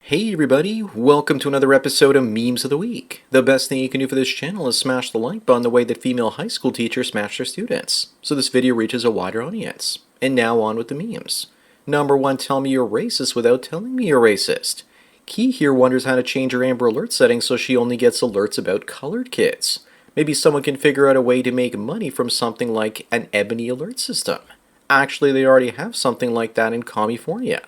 Hey everybody, welcome to another episode of Memes of the Week. The best thing you can do for this channel is smash the like button the way that female high school teachers smash their students, so this video reaches a wider audience. And now on with the memes. Number 1, tell me you're racist without telling me you're racist. Key here wonders how to change her Amber Alert settings so she only gets alerts about colored kids. Maybe someone can figure out a way to make money from something like an ebony alert system. Actually, they already have something like that in California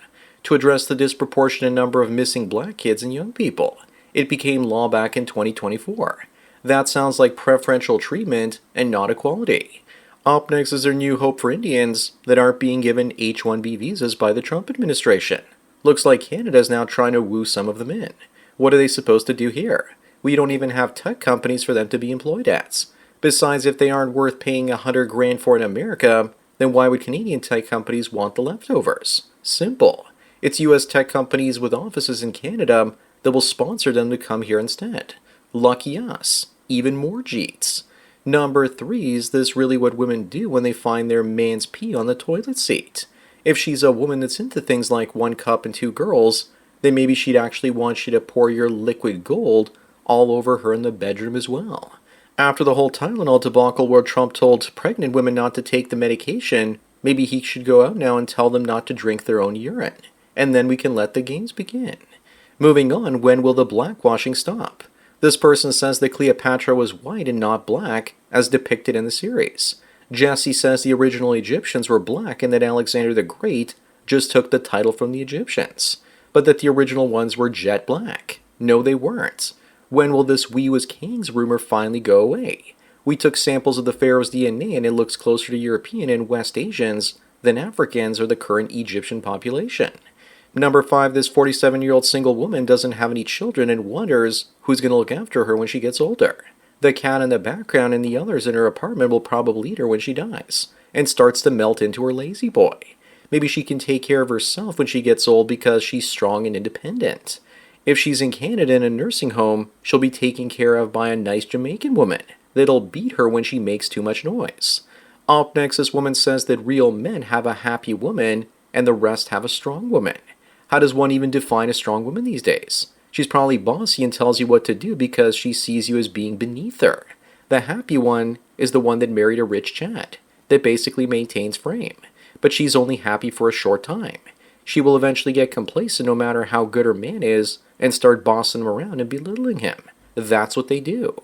to address the disproportionate number of missing black kids and young people. It became law back in 2024. That sounds like preferential treatment and not equality. Up next is their new hope for Indians that aren't being given H-1B visas by the Trump administration. Looks like Canada's now trying to woo some of them in. What are they supposed to do here? We don't even have tech companies for them to be employed at. Besides, if they aren't worth paying $100 grand for in America, then why would Canadian tech companies want the leftovers? Simple. It's US tech companies with offices in Canada that will sponsor them to come here instead. Lucky us. Even more Jeets. Number 3, is this really what women do when they find their man's pee on the toilet seat? If she's a woman that's into things like 1 cup and 2 girls, then maybe she'd actually want you to pour your liquid gold all over her in the bedroom as well. After the whole Tylenol debacle where Trump told pregnant women not to take the medication, maybe he should go out now and tell them not to drink their own urine. And then we can let the games begin. Moving on, when will the blackwashing stop? This person says that Cleopatra was white and not black, as depicted in the series. Jesse says the original Egyptians were black and that Alexander the Great just took the title from the Egyptians, but that the original ones were jet black. No, they weren't. When will this "we was kings" rumor finally go away? We took samples of the pharaoh's DNA and it looks closer to European and West Asians than Africans or the current Egyptian population. Number 5, this 47-year-old single woman doesn't have any children and wonders who's going to look after her when she gets older. The cat in the background and the others in her apartment will probably eat her when she dies, and starts to melt into her lazy boy. Maybe she can take care of herself when she gets old because she's strong and independent. If she's in Canada in a nursing home, she'll be taken care of by a nice Jamaican woman that'll beat her when she makes too much noise. Up next, this woman says that real men have a happy woman and the rest have a strong woman. How does one even define a strong woman these days? She's probably bossy and tells you what to do because she sees you as being beneath her. The happy one is the one that married a rich Chad, that basically maintains frame. But she's only happy for a short time. She will eventually get complacent no matter how good her man is and start bossing him around and belittling him. That's what they do.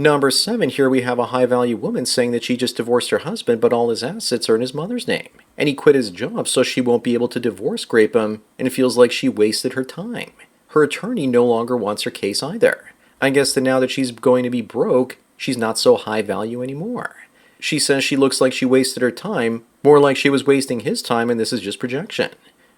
Number 7, here we have a high-value woman saying that she just divorced her husband but all his assets are in his mother's name. And he quit his job so she won't be able to divorce scrape him and feels like she wasted her time. Her attorney no longer wants her case either. I guess that now that she's going to be broke, she's not so high value anymore. She says she looks like she wasted her time, more like she was wasting his time and this is just projection.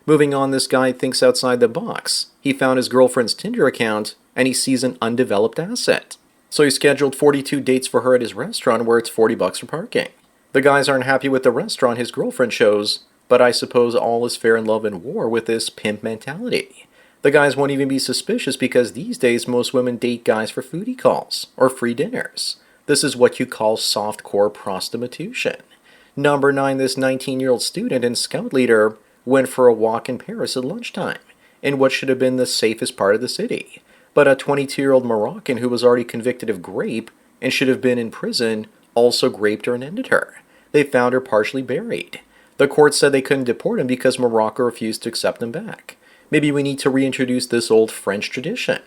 Moving on, this guy thinks outside the box. He found his girlfriend's Tinder account and he sees an undeveloped asset. So he scheduled 42 dates for her at his restaurant where it's $40 for parking. The guys aren't happy with the restaurant his girlfriend chose, but I suppose all is fair in love and war with this pimp mentality. The guys won't even be suspicious because these days most women date guys for foodie calls or free dinners. This is what you call softcore prostitution. Number 9, this 19-year-old student and scout leader went for a walk in Paris at lunchtime, in what should have been the safest part of the city. But a 22-year-old Moroccan who was already convicted of rape and should have been in prison also raped her and ended her. They found her partially buried. The court said they couldn't deport him because Morocco refused to accept him back. Maybe we need to reintroduce this old French tradition.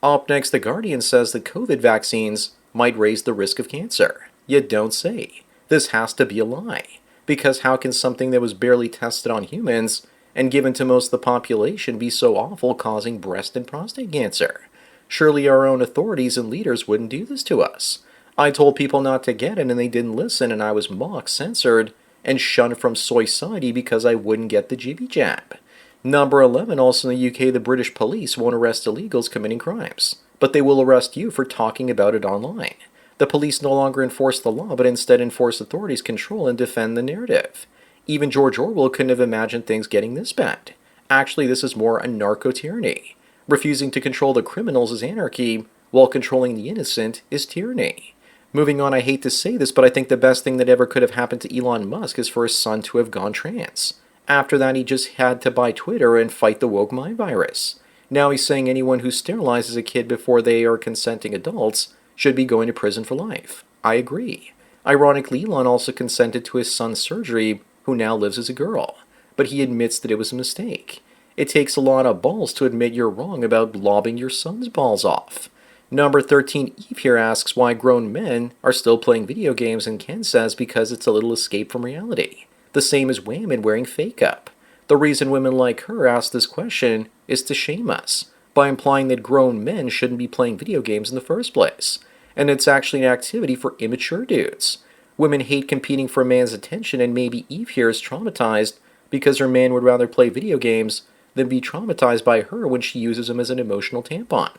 Up next, The Guardian says that COVID vaccines might raise the risk of cancer. Yet don't say. This has to be a lie. Because how can something that was barely tested on humans and given to most of the population be so awful, causing breast and prostate cancer? Surely our own authorities and leaders wouldn't do this to us. I told people not to get it and they didn't listen, and I was mocked, censored, and shunned from society because I wouldn't get the jibby jab. Number 11, also in the UK, the British police won't arrest illegals committing crimes, but they will arrest you for talking about it online. The police no longer enforce the law, but instead enforce authorities' control and defend the narrative. Even George Orwell couldn't have imagined things getting this bad. Actually, this is more a narco-tyranny. Refusing to control the criminals is anarchy, while controlling the innocent is tyranny. Moving on, I hate to say this, but I think the best thing that ever could have happened to Elon Musk is for his son to have gone trans. After that, he just had to buy Twitter and fight the woke mind virus. Now he's saying anyone who sterilizes a kid before they are consenting adults should be going to prison for life. I agree. Ironically, Elon also consented to his son's surgery, who now lives as a girl, but he admits that it was a mistake. It takes a lot of balls to admit you're wrong about lobbing your son's balls off. Number 13 Eve here asks why grown men are still playing video games, and Ken says because it's a little escape from reality. The same as women wearing fake up. The reason women like her ask this question is to shame us, by implying that grown men shouldn't be playing video games in the first place. And it's actually an activity for immature dudes. Women hate competing for a man's attention, and maybe Eve here is traumatized because her man would rather play video games than be traumatized by her when she uses him as an emotional tampon.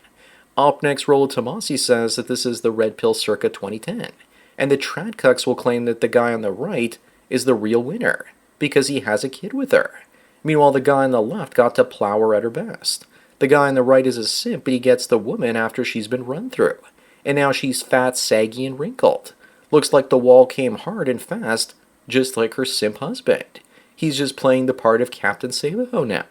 Up next, Rollo Tomasi says that this is the red pill circa 2010, and the tradcucks will claim that the guy on the right is the real winner, because he has a kid with her. Meanwhile, the guy on the left got to plow her at her best. The guy on the right is a simp, but he gets the woman after she's been run through, and now she's fat, saggy, and wrinkled. Looks like the wall came hard and fast, just like her simp husband. He's just playing the part of Captain Save-A-Ho now.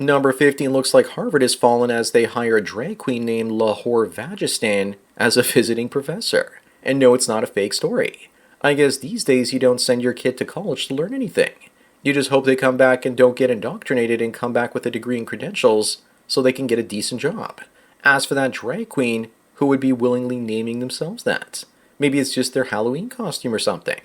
Number 15 looks like Harvard has fallen as they hire a drag queen named Lahore Vagistan as a visiting professor. And no, it's not a fake story. I guess these days you don't send your kid to college to learn anything. You just hope they come back and don't get indoctrinated and come back with a degree and credentials so they can get a decent job. As for that drag queen, who would be willingly naming themselves that? Maybe it's just their Halloween costume or something.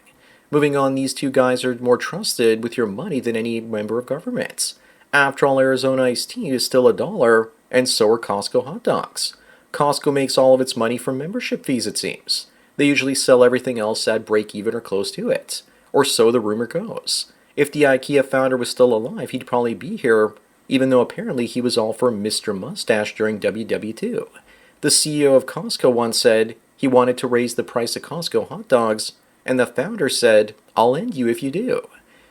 Moving on, these two guys are more trusted with your money than any member of government. After all, Arizona iced tea is still $1, and so are Costco hot dogs. Costco makes all of its money from membership fees, it seems. They usually sell everything else at break-even or close to it. Or so the rumor goes. If the IKEA founder was still alive, he'd probably be here, even though apparently he was all for Mr. Mustache during WW2. The CEO of Costco once said he wanted to raise the price of Costco hot dogs, and the founder said, "I'll end you if you do."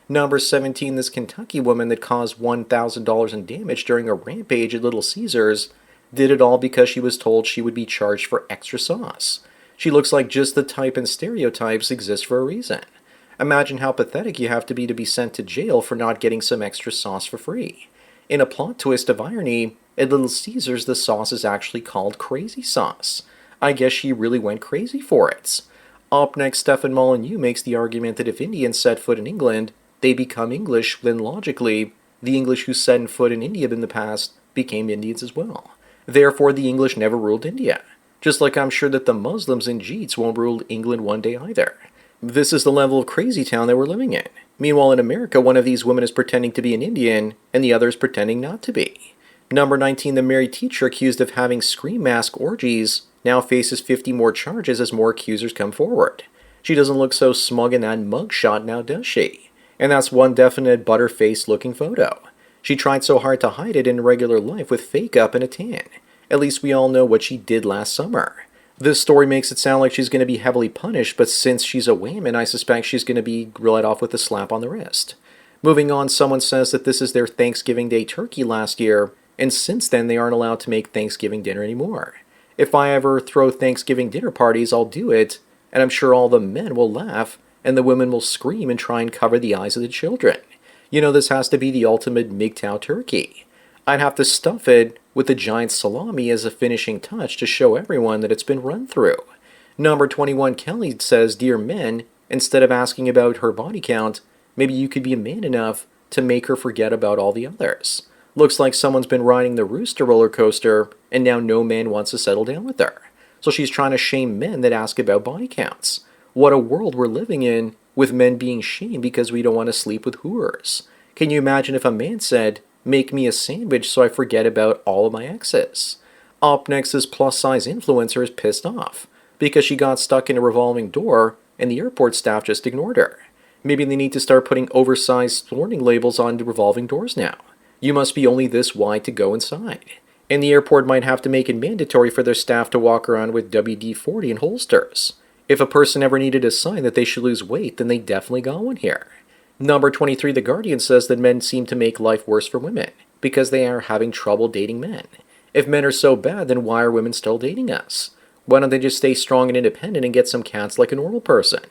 Number 17, this Kentucky woman that caused $1,000 in damage during a rampage at Little Caesars did it all because she was told she would be charged for extra sauce. She looks like just the type, and stereotypes exist for a reason. Imagine how pathetic you have to be sent to jail for not getting some extra sauce for free. In a plot twist of irony, at Little Caesars the sauce is actually called crazy sauce. I guess she really went crazy for it. Up next, Stefan Molyneux makes the argument that if Indians set foot in England, they become English, then logically, the English who set foot in India in the past became Indians as well. Therefore, the English never ruled India. Just like I'm sure that the Muslims and Jeets won't rule England one day either. This is the level of crazy town that we're living in. Meanwhile, in America, one of these women is pretending to be an Indian, and the other is pretending not to be. Number 19, the married teacher accused of having scream mask orgies now faces 50 more charges as more accusers come forward. She doesn't look so smug in that mugshot now, does she? And that's one definite butterface looking photo. She tried so hard to hide it in regular life with fake up and a tan. At least we all know what she did last summer. This story makes it sound like she's going to be heavily punished, but since she's a woman, I suspect she's going to be let off with a slap on the wrist. Moving on, someone says that this is their Thanksgiving Day turkey last year, and since then they aren't allowed to make Thanksgiving dinner anymore. If I ever throw Thanksgiving dinner parties, I'll do it, and I'm sure all the men will laugh, and the women will scream and try and cover the eyes of the children. You know, this has to be the ultimate MGTOW turkey. I'd have to stuff it with a giant salami as a finishing touch to show everyone that it's been run through. Number 21, Kelly says, "Dear men, instead of asking about her body count, maybe you could be a man enough to make her forget about all the others. Looks like someone's been riding the rooster roller coaster, and now no man wants to settle down with her. So she's trying to shame men that ask about body counts. What a world we're living in, with men being shamed because we don't want to sleep with whores. Can you imagine if a man said, 'Make me a sandwich so I forget about all of my exes'?" Up next, this plus-size influencer is pissed off because she got stuck in a revolving door and the airport staff just ignored her. Maybe they need to start putting oversized warning labels on the revolving doors now. You must be only this wide to go inside. And the airport might have to make it mandatory for their staff to walk around with WD-40 in holsters. If a person ever needed a sign that they should lose weight, then they definitely got one here. Number 23, The Guardian says that men seem to make life worse for women because they are having trouble dating men. If men are so bad, then why are women still dating us? Why don't they just stay strong and independent and get some cats like a normal person?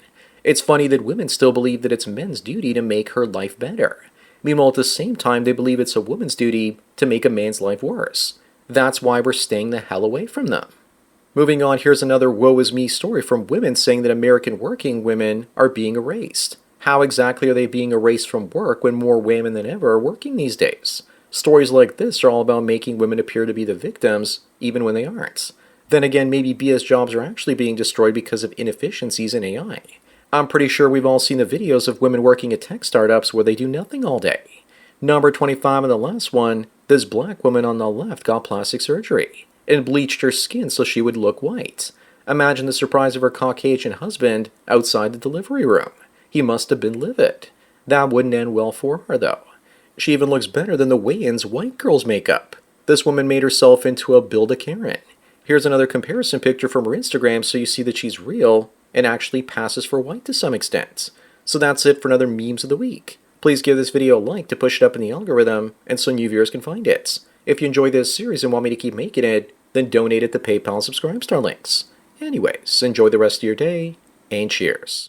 It's funny that women still believe that it's men's duty to make her life better. Meanwhile, at the same time, they believe it's a woman's duty to make a man's life worse. That's why we're staying the hell away from them. Moving on, here's another woe is me story from women saying that American working women are being erased. How exactly are they being erased from work when more women than ever are working these days? Stories like this are all about making women appear to be the victims, even when they aren't. Then again, maybe BS jobs are actually being destroyed because of inefficiencies in AI. I'm pretty sure we've all seen the videos of women working at tech startups where they do nothing all day. Number 25 and the last one, this black woman on the left got plastic surgery and bleached her skin so she would look white. Imagine the surprise of her Caucasian husband outside the delivery room. He must have been livid. That wouldn't end well for her, though. She even looks better than the Wayans white girls makeup. This woman made herself into a Build-A-Karen. Here's another comparison picture from her Instagram so you see that she's real and actually passes for white to some extent. So that's it for another Memes of the Week. Please give this video a like to push it up in the algorithm and so new viewers can find it. If you enjoy this series and want me to keep making it, then donate at the PayPal and Subscribe Star links. Anyways, enjoy the rest of your day, and cheers.